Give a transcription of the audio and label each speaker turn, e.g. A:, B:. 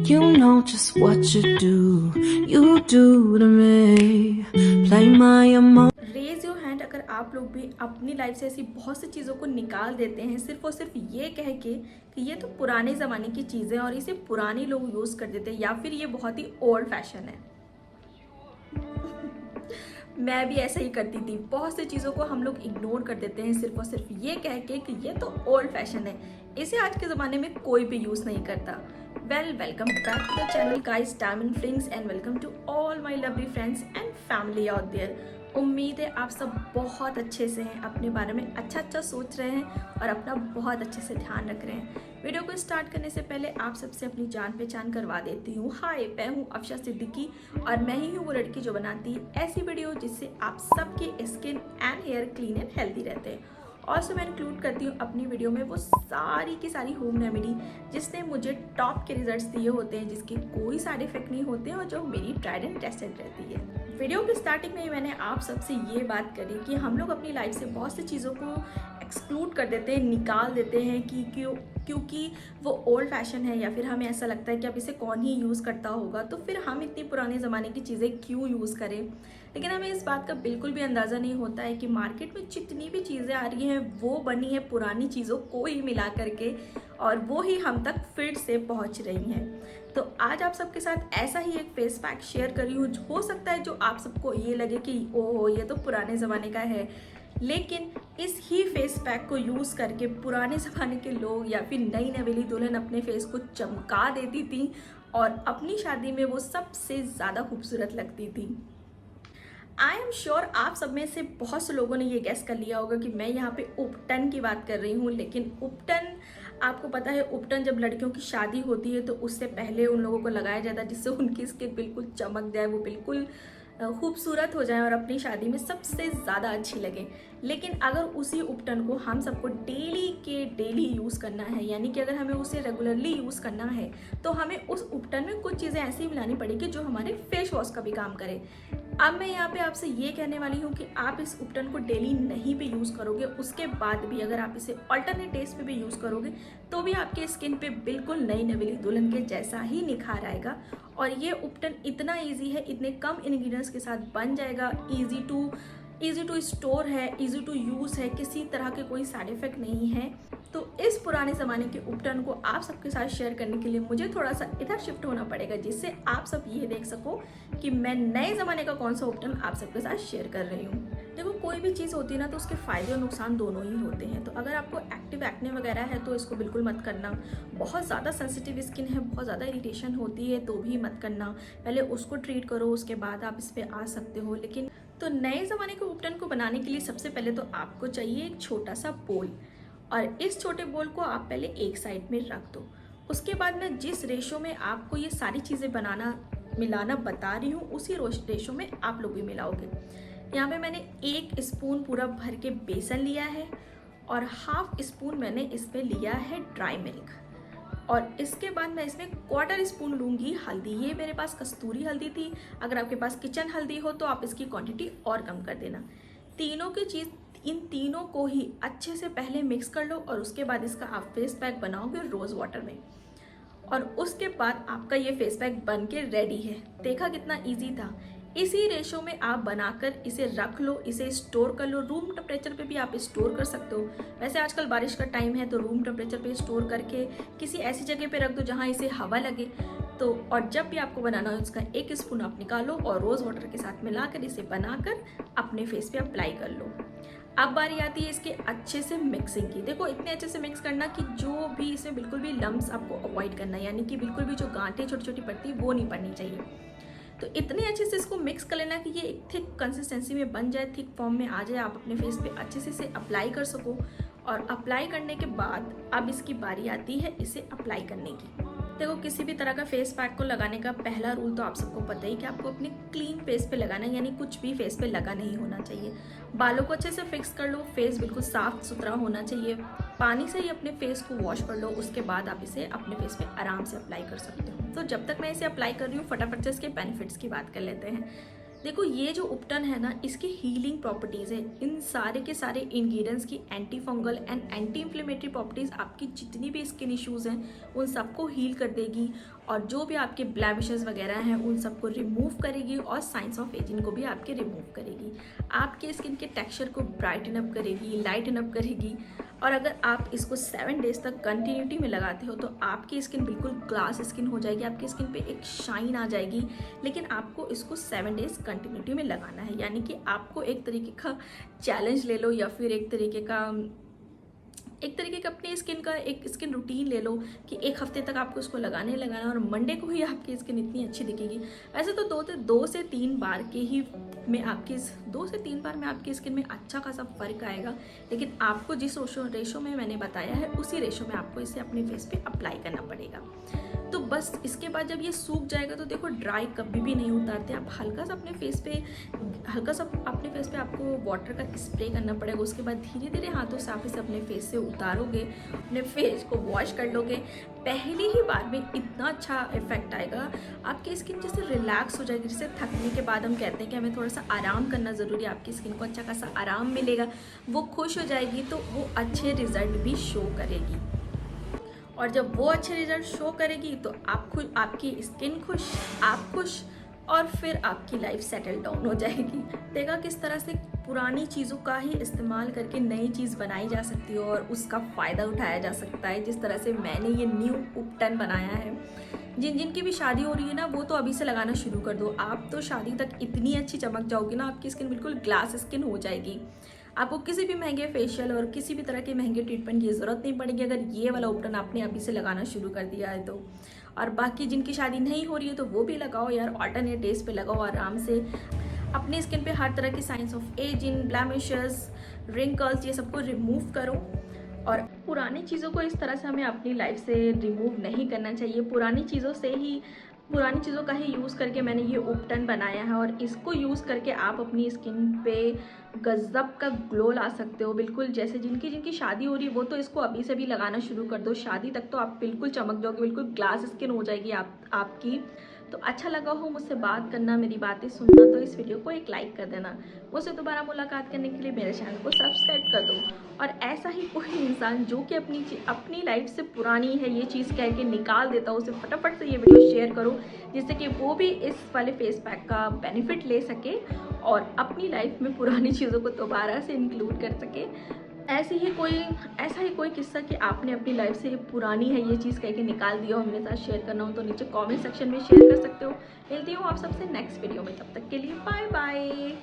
A: You know just what you do to me, play my emotions.
B: Raise your hand अगर आप लोग भी अपनी लाइफ से ऐसी बहुत सी चीज़ों को निकाल देते हैं सिर्फ और सिर्फ ये कह के कि ये तो पुराने ज़माने की चीज़ें और इसे पुराने लोग यूज़ कर देते हैं या फिर ये बहुत ही ओल्ड फैशन है। मैं भी ऐसा ही करती थी। बहुत सी चीज़ों को हम लोग इग्नोर कर देते हैं सिर्फ और सिर्फ ये कह के कि ये तो ओल्ड फैशन है, इसे आज के ज़माने में कोई भी यूज़ नहीं करता। Welcome back to the channel guys diamond flings and welcome to all my lovely friends and family out there. उम्मीद है आप सब बहुत अच्छे से हैं, अपने बारे में अच्छा सोच रहे हैं और अपना बहुत अच्छे से ध्यान रख रहे हैं। वीडियो को स्टार्ट करने से पहले आप सबसे अपनी जान पहचान करवा देती हूँ। हाय, मैं हूँ अफशा सिद्दीकी और मैं ही हूँ वो लड़की जो बनाती है ऐसी वीडियो जिससे आप सबके skin and hair clean and healthy रहते हैं। और मैं इंक्लूड करती हूँ अपनी वीडियो में वो सारी की सारी होम रेमेडी जिसने मुझे टॉप के रिजल्ट्स दिए होते हैं, जिसके कोई साइड इफेक्ट नहीं होते और जो मेरी ट्राइड एंड टेस्टेड रहती है। वीडियो की स्टार्टिंग में ही मैंने आप सबसे ये बात करी कि हम लोग अपनी लाइफ से बहुत सी चीज़ों को एक्सक्लूड कर देते हैं, निकाल देते हैं कि क्योंकि वो ओल्ड फैशन है या फिर हमें ऐसा लगता है कि अब इसे कौन ही यूज़ करता होगा, तो फिर हम इतनी पुराने ज़माने की चीज़ें क्यों यूज़ करें। लेकिन हमें इस बात का बिल्कुल भी अंदाज़ा नहीं होता है कि मार्केट में जितनी भी चीज़ें आ रही हैं वो बनी है पुरानी चीज़ों को ही मिला करके और वो ही हम तक फिर से पहुंच रही हैं। तो आज आप सबके साथ ऐसा ही एक फेस पैक शेयर करी हूँ। हो सकता है जो आप सबको ये लगे कि ओहो ये तो पुराने ज़माने का है, लेकिन इस ही फेस पैक को यूज़ करके पुराने ज़माने के लोग या फिर नई नवेली दुल्हन अपने फेस को चमका देती थी और अपनी शादी में वो सबसे ज़्यादा खूबसूरत लगती थी। आई एम श्योर आप सब में से बहुत से लोगों ने ये गैस कर लिया होगा कि मैं यहाँ पे उपटन की बात कर रही हूँ, लेकिन उपटन आपको पता है, उपटन जब लड़कियों की शादी होती है तो उससे पहले उन लोगों को लगाया जाता है जिससे उनकी स्किन बिल्कुल चमक जाए, वो बिल्कुल खूबसूरत हो जाए और अपनी शादी में सबसे ज़्यादा अच्छी लगे। लेकिन अगर उसी उपटन को हम सबको डेली के डेली यूज़ करना है, यानी कि अगर हमें उसे रेगुलरली यूज़ करना है तो हमें उस उपटन में कुछ चीज़ें ऐसी मिलानी पड़ेगी जो हमारे फेस वॉश का भी काम करे। अब मैं यहाँ पे आपसे ये कहने वाली हूँ कि आप इस उपटन को डेली नहीं भी यूज़ करोगे, उसके बाद भी अगर आप इसे अल्टरनेट डेज पे भी यूज़ करोगे तो भी आपके स्किन पे बिल्कुल नई नवेली दुल्हन के जैसा ही निखार आएगा। और ये उपटन इतना इजी है, इतने कम इंग्रेडिएंट्स के साथ बन जाएगा, इजी टू स्टोर है, इजी टू यूज़ है, किसी तरह के कोई साइड इफेक्ट नहीं है। तो इस पुराने ज़माने के उपटन को आप सबके साथ शेयर करने के लिए मुझे थोड़ा सा इधर शिफ्ट होना पड़ेगा, जिससे आप सब ये देख सको कि मैं नए ज़माने का कौन सा उपटन आप सबके साथ शेयर कर रही हूँ। देखो, कोई भी चीज़ होती है ना तो उसके फ़ायदे और नुकसान दोनों ही होते हैं। तो अगर आपको एक्टिव एक्ने वगैरह है तो इसको बिल्कुल मत करना। बहुत ज़्यादा सेंसिटिव स्किन है, बहुत ज़्यादा इरिटेशन होती है तो भी मत करना। पहले उसको ट्रीट करो, उसके बाद आप इस पर आ सकते हो। लेकिन तो नए ज़माने के उपटन को बनाने के लिए सबसे पहले तो आपको चाहिए एक छोटा सा बोल, और इस छोटे बोल को आप पहले एक साइड में रख दो। उसके बाद मैं जिस रेशो में आपको ये सारी चीज़ें मिलाना बता रही हूँ उसी रेशो में आप लोग भी मिलाओगे। यहाँ पे मैंने 1 स्पून पूरा भर के बेसन लिया है और ½ स्पून मैंने इस पर लिया है ड्राई मिल्क, और इसके बाद मैं इसमें 1/4 स्पून लूँगी हल्दी। ये मेरे पास कस्तूरी हल्दी थी, अगर आपके पास किचन हल्दी हो तो आप इसकी क्वांटिटी और कम कर देना। इन तीनों को ही अच्छे से पहले मिक्स कर लो और उसके बाद इसका आप फेस पैक बनाओगे रोज़ वाटर में, और उसके बाद आपका ये फेस पैक बन के रेडी है। देखा कितना इजी था। इसी रेशो में आप बनाकर इसे रख लो, इसे स्टोर कर लो। रूम टेम्परेचर पे भी आप स्टोर कर सकते हो। वैसे आजकल बारिश का टाइम है तो रूम टेम्परेचर पे स्टोर करके किसी ऐसी जगह पे रख दो जहाँ इसे हवा लगे। तो और जब भी आपको बनाना हो इसका 1 स्पून आप निकालो और रोज़ वाटर के साथ मिलाकर इसे बनाकर अपने फेस पे अप्लाई कर लो। अब बारी आती है इसके अच्छे से मिक्सिंग की। देखो, इतने अच्छे से मिक्स करना कि जो भी इसमें बिल्कुल भी लम्स आपको अवॉइड करना है, यानी कि बिल्कुल भी जो गांठें छोटी छोटी पड़ती है वो नहीं पड़नी चाहिए। तो इतने अच्छे से इसको मिक्स कर लेना कि ये एक थिक कंसिस्टेंसी में बन जाए, थिक फॉर्म में आ जाए, आप अपने फेस पे अच्छे से इसे अप्लाई कर सको। और अप्लाई करने के बाद अब इसकी बारी आती है इसे अप्लाई करने की। देखो, किसी भी तरह का फेस पैक को लगाने का पहला रूल तो आप सबको पता ही कि आपको अपने क्लीन फेस पे लगाना है, यानी कुछ भी फेस पे लगा नहीं होना चाहिए। बालों को अच्छे से फिक्स कर लो, फेस बिल्कुल साफ सुथरा होना चाहिए, पानी से ही अपने फेस को वॉश कर लो, उसके बाद आप इसे अपने फेस पे आराम से अप्लाई कर सकते हो। तो जब तक मैं इसे अप्लाई कर रही हूँ फटाफट से इसके बेनिफिट्स की बात कर लेते हैं। देखो ये जो उपटन है ना, इसकी हीलिंग प्रॉपर्टीज़ है। इन सारे के सारे इंग्रेडिएंट्स की anti fungal and anti inflammatory properties आपकी जितनी भी स्किन इश्यूज़ हैं उन सबको हील कर देगी, और जो भी आपके ब्लैमिशेस वगैरह हैं उन सबको रिमूव करेगी, और साइंस ऑफ एजिंग को भी आपके रिमूव करेगी। आपके स्किन के टेक्सचर को ब्राइटन अप करेगी, लाइटन अप करेगी। और अगर आप इसको 7 डेज तक कंटिन्यूटी में लगाते हो तो आपकी स्किन बिल्कुल ग्लास स्किन हो जाएगी, आपकी स्किन पे एक शाइन आ जाएगी। लेकिन आपको इसको 7 डेज कंटिन्यूटी में लगाना है, यानी कि आपको एक तरीके का चैलेंज ले लो, या फिर एक तरीके का अपनी स्किन का एक स्किन रूटीन ले लो कि 1 हफ्ते तक आपको इसको लगाना ही लगाना, और मंडे को ही आपकी स्किन इतनी अच्छी दिखेगी। वैसे तो 2 से 3 बार के ही में आपकी 2 से 3 बार में आपकी स्किन में अच्छा खासा फर्क आएगा, लेकिन आपको जिस रेशो में मैंने बताया है उसी रेशो में आपको इसे अपने फेस पे अप्लाई करना पड़ेगा। तो बस इसके बाद जब ये सूख जाएगा तो देखो, ड्राई कभी भी नहीं उतारते आप। हल्का सा अपने फेस पे आपको वाटर का स्प्रे करना पड़ेगा। उसके बाद धीरे धीरे हाथों से आप इसे अपने फेस से उतारोगे, अपने फेस को वॉश कर लोगे। पहली ही बार में इतना अच्छा इफेक्ट आएगा, आपकी स्किन जैसे रिलैक्स हो जाएगी। जैसे थकने के बाद हम कहते हैं कि हमें थोड़ा सा आराम करना ज़रूरी है, आपकी स्किन को अच्छा खासा आराम मिलेगा, वो खुश हो जाएगी, तो वो अच्छे रिजल्ट भी शो करेगी। और जब वो अच्छे रिजल्ट शो करेगी तो आप खुश, आपकी स्किन खुश, आप खुश, और फिर आपकी लाइफ सेटल डाउन हो जाएगी। देखा किस तरह से पुरानी चीज़ों का ही इस्तेमाल करके नई चीज़ बनाई जा सकती है और उसका फ़ायदा उठाया जा सकता है। जिस तरह से मैंने ये न्यू उपटन बनाया है, जिनकी भी शादी हो रही है ना, वो तो अभी से लगाना शुरू कर दो। आप तो शादी तक इतनी अच्छी चमक जाओगी ना, आपकी स्किन बिल्कुल ग्लास स्किन हो जाएगी। आपको किसी भी महंगे फेशियल और किसी भी तरह के महंगे ट्रीटमेंट की ज़रूरत नहीं पड़ेगी अगर ये वाला उपटन आपने अभी से लगाना शुरू कर दिया है तो। और बाकी जिनकी शादी नहीं हो रही है तो वो भी लगाओ यार, ऑल्टरनेट डेज पे लगाओ आराम से। अपनी स्किन पे हर तरह की science of ageing, blemishes, wrinkles, ये सबको रिमूव करो। और पुरानी चीज़ों को इस तरह से हमें अपनी लाइफ से रिमूव नहीं करना चाहिए। पुरानी चीज़ों का ही यूज़ करके मैंने ये उपटन बनाया है, और इसको यूज़ करके आप अपनी स्किन पे गज़ब का ग्लो ला सकते हो। बिल्कुल जैसे जिनकी शादी हो रही है वो तो इसको अभी से भी लगाना शुरू कर दो, शादी तक तो आप बिल्कुल चमक जाओगे, बिल्कुल ग्लास स्किन हो जाएगी आपकी। तो अच्छा लगा हो मुझसे बात करना, मेरी बातें सुनना, तो इस वीडियो को एक लाइक कर देना। मुझसे दोबारा मुलाकात करने के लिए मेरे चैनल को सब्सक्राइब कर दो। और ऐसा ही कोई इंसान जो कि अपनी लाइफ से पुरानी है ये चीज़ कह के निकाल देता हो, उसे फटाफट से ये वीडियो शेयर करो, जिससे कि वो भी इस वाले फेस पैक का बेनिफिट ले सके और अपनी लाइफ में पुरानी चीज़ों को दोबारा से इंक्लूड कर सके। ऐसा ही कोई किस्सा कि आपने अपनी लाइफ से पुरानी है ये चीज़ कह के निकाल दिया हो, मेरे साथ शेयर करना हो तो नीचे कमेंट सेक्शन में शेयर कर सकते हो। मिलती हूँ आप सबसे नेक्स्ट वीडियो में, तब तक के लिए बाय बाय।